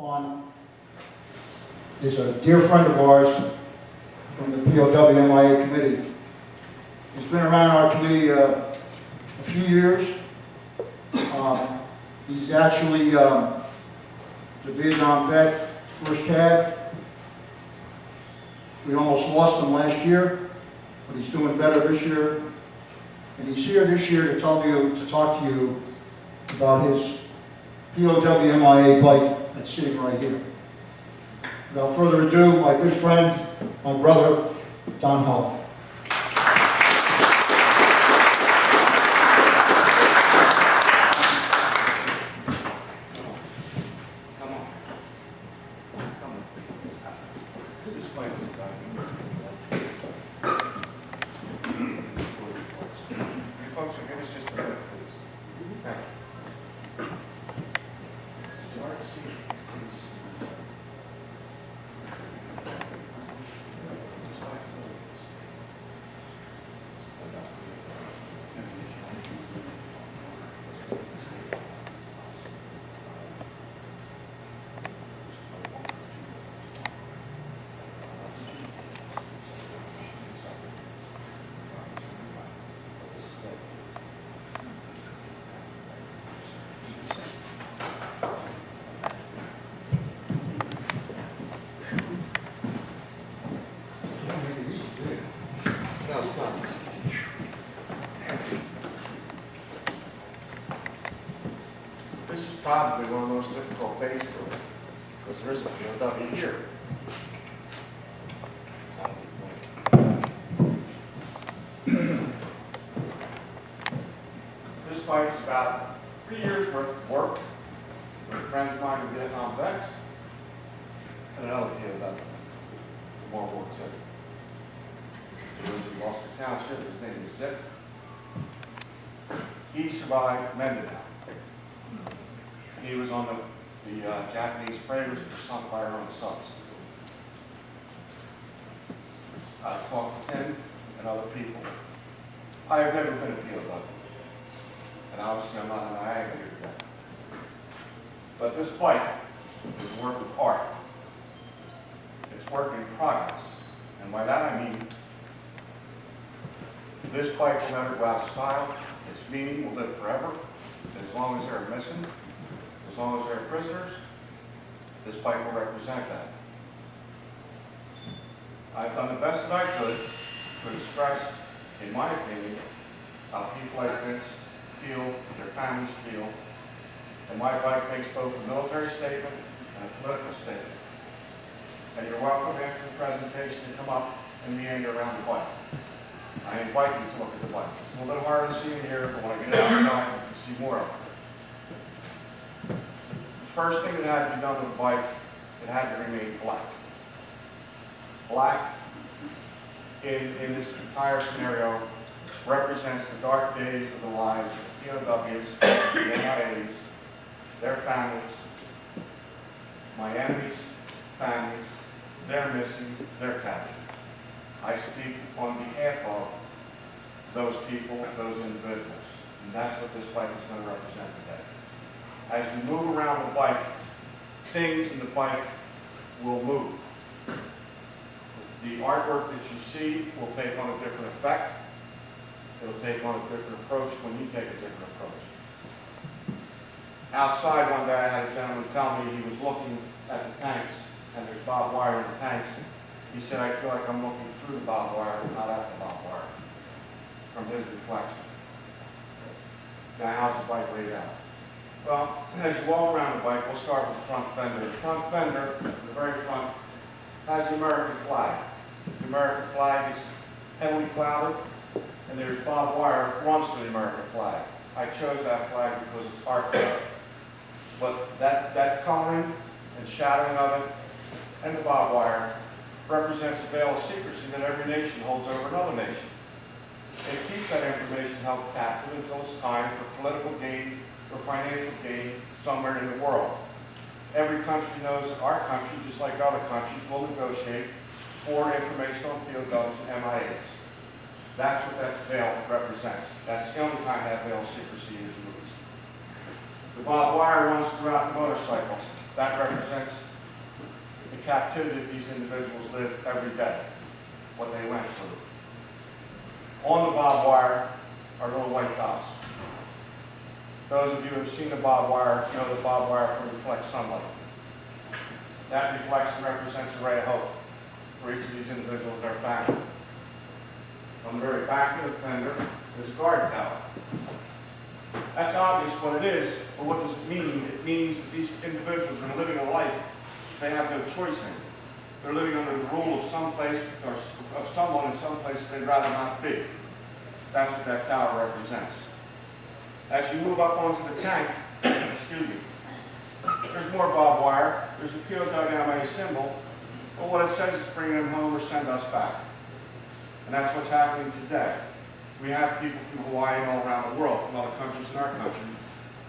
on is a dear friend of ours from the POW MIA committee. He's been around our committee a few years. He's actually the Vietnam vet, first cav. We almost lost him last year, but he's doing better this year. And he's here this year to talk to you about his POW MIA bike that's sitting right here. Without further ado, my good friend, my brother, Don Holland. This is probably one of the most difficult days for me, because there is a POW here. This bike is about 3 years worth of work with friends of mine in Vietnam vets and another POW from World War II. He lives in Gloucester Township. His name is Zip. He survived Mindanao. He was on the Japanese freighters that were sunk by our own subs. I talked to him and other people. I have never been a POW, and obviously I'm not an IAGA here today. But this bike is a work of art. It's work in progress. And by that I mean, this bike will never go out of style. Its meaning will live forever, as long as they're missing. As long as they're prisoners, this bike will represent that. I've done the best that I could to express, in my opinion, how people like Vince feel, their families feel, and my bike makes both a military statement and a political statement. And you're welcome after the presentation to come up and meander around the bike. I invite you to look at the bike. It's a little bit harder to see in here, but when I get outside, you can see more of it. First thing that had to be done with the bike, it had to remain black. Black, in this entire scenario, represents the dark days of the lives of the POWs, the MIAs, their families, my enemies' families, their missing, their captured. I speak on behalf of those people, those individuals, and that's what this bike is going to represent today. As you move around the bike, things in the bike will move. The artwork that you see will take on a different effect. It'll take on a different approach when you take a different approach. Outside one day I had a gentleman tell me he was looking at the tanks, and there's barbed wire in the tanks. He said, I feel like I'm looking through the barbed wire, not at the barbed wire, from his reflection. Now how's the bike laid out? Well, as you walk around the bike, we'll start with the front fender. The front fender, the very front, has the American flag. The American flag is heavily clouded, and there's barbed wire that runs to the American flag. I chose that flag because it's our flag. But that coloring and shadowing of it, and the barbed wire, represents a veil of secrecy that every nation holds over another nation. They keep that information held captive until it's time for political gain or financial gain somewhere in the world. Every country knows that our country, just like other countries, will negotiate for information on POWs and MIAs. That's what that veil represents. That's the only time that veil of secrecy is used. The barbed wire runs throughout the motorcycle. That represents the captivity these individuals live every day, what they went through. On the barbed wire are little white dots. Those of you who have seen the barbed wire know that barbed wire can reflect sunlight. That reflection represents a ray of hope for each of these individuals and their family. On the very back of the fender is a guard tower. That's obvious what it is, but what does it mean? It means that these individuals are living a life they have no choice in. They're living under the rule of someplace, or of someone in some place they'd rather not be. That's what that tower represents. As you move up onto the tank, excuse me, there's more barbed wire. There's a POW symbol, but what it says is bring them home or send us back. And that's what's happening today. We have people from Hawaii and all around the world, from other countries in our country.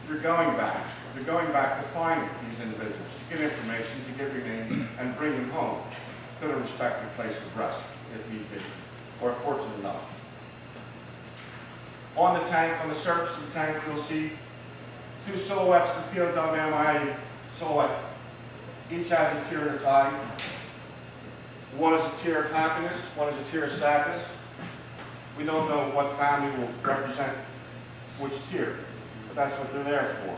They're going back. They're going back to find these individuals, to get information, to get their names, and bring them home to their respective place of rest, if need be, or fortunate enough. On the tank, on the surface of the tank, you'll see two silhouettes of the POW silhouette. Each has a tear in its eye. One is a tear of happiness, one is a tear of sadness. We don't know what family will represent which tier, but that's what they're there for.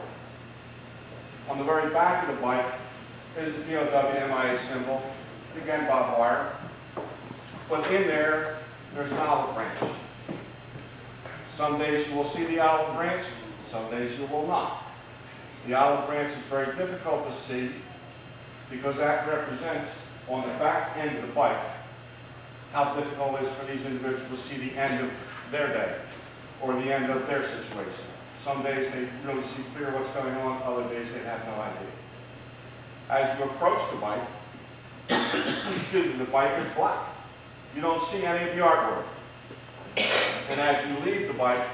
On the very back of the bike is the POW symbol, again barbed wire, but in there, there's an olive branch. Some days you will see the olive branch, some days you will not. The olive branch is very difficult to see because that represents, on the back end of the bike, how difficult it is for these individuals to see the end of their day or the end of their situation. Some days they really see clear what's going on, other days they have no idea. As you approach the bike, excuse me, the bike is black. You don't see any of the artwork. And as you leave the bike,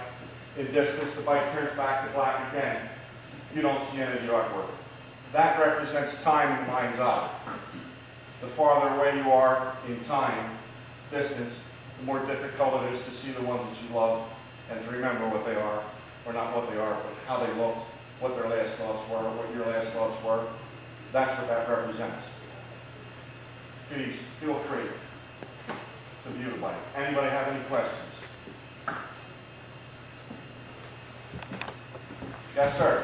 in distance, the bike turns back to black again. You don't see any of the artwork. That represents time in the mind's eye. The farther away you are in time, distance, the more difficult it is to see the ones that you love and to remember what they are, or not what they are, but how they look, what their last thoughts were, what your last thoughts were. That's what that represents. Please, feel free to view the bike. Anybody have any questions? Yes, sir.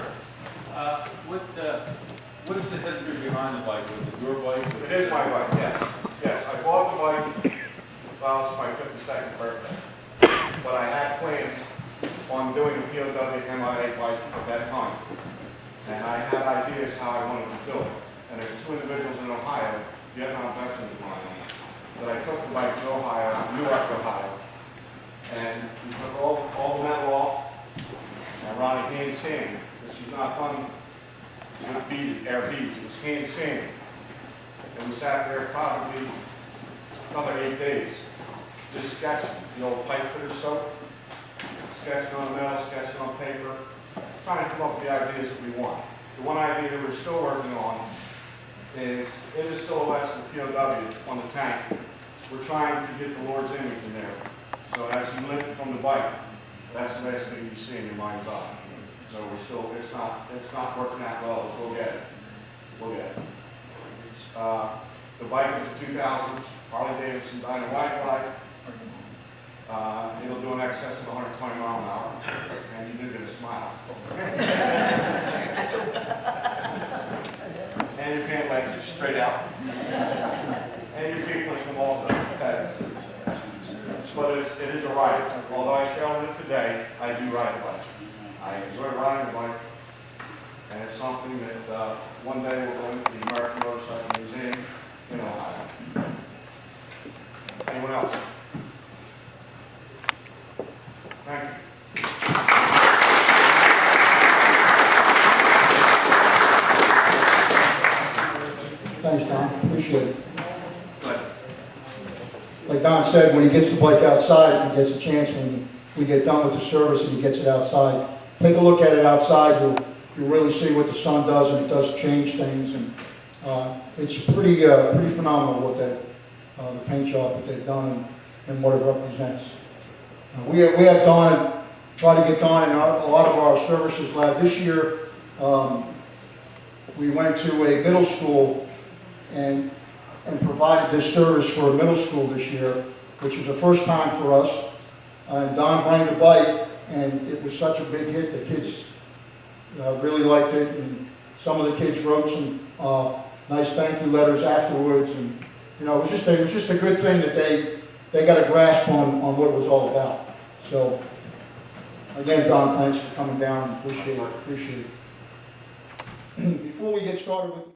What's the history behind the bike? Was it your bike? It is my bike, yes. Yes, I bought the bike, well, it's my 52nd birthday. But I had plans on doing a POW MIA bike at that time. And I had ideas how I wanted to do it. And there's two individuals in Ohio, Vietnam veterans of mine, that I took the bike to Ohio, Newark, Ohio. And we took all the metal off, and Ronnie hand sanded. This was not done with beaded, air beads. It was hand sanded. And we sat there probably another 8 days, just sketching. The old pipe fitter soap, sketching on metal, sketching on paper, trying to come up with the ideas that we want. The one idea that we're still working on is the silhouettes of the POW on the tank. We're trying to get the Lord's image in there. So as you lift from the bike, that's the best thing you see in your mind's eye. So we're still, it's not working out well, but we'll get it. We'll get it. The bike is a 2000 Harley-Davidson Dyna White bike. It'll do an excess of 120 miles an hour, and you do get a smile. And your pant legs are straight out. And your feet will come off the pedals. But it is a ride. Although I trailed it today, I do ride a bike. I enjoy riding a bike, and it's something that one day we'll go into the American Motorcycle Museum in Ohio. Anyone else? Thank you. Thanks, Don. Appreciate it. Like Don said, when he gets the bike outside, if he gets a chance, when we get done with the service and he gets it outside, take a look at it outside. You'll really see what the sun does, and it does change things. And it's pretty phenomenal what the paint job that they've done and what it represents. We have Don, try to get Don in a lot of our services lab. This year, we went to a middle school and provided this service for a middle school this year, which was the first time for us. And Don brought the bike, and it was such a big hit. The kids really liked it, and some of the kids wrote some nice thank you letters afterwards. And you know, it was just a good thing that they got a grasp on what it was all about. So again, Don, thanks for coming down. Appreciate it. Before we get started with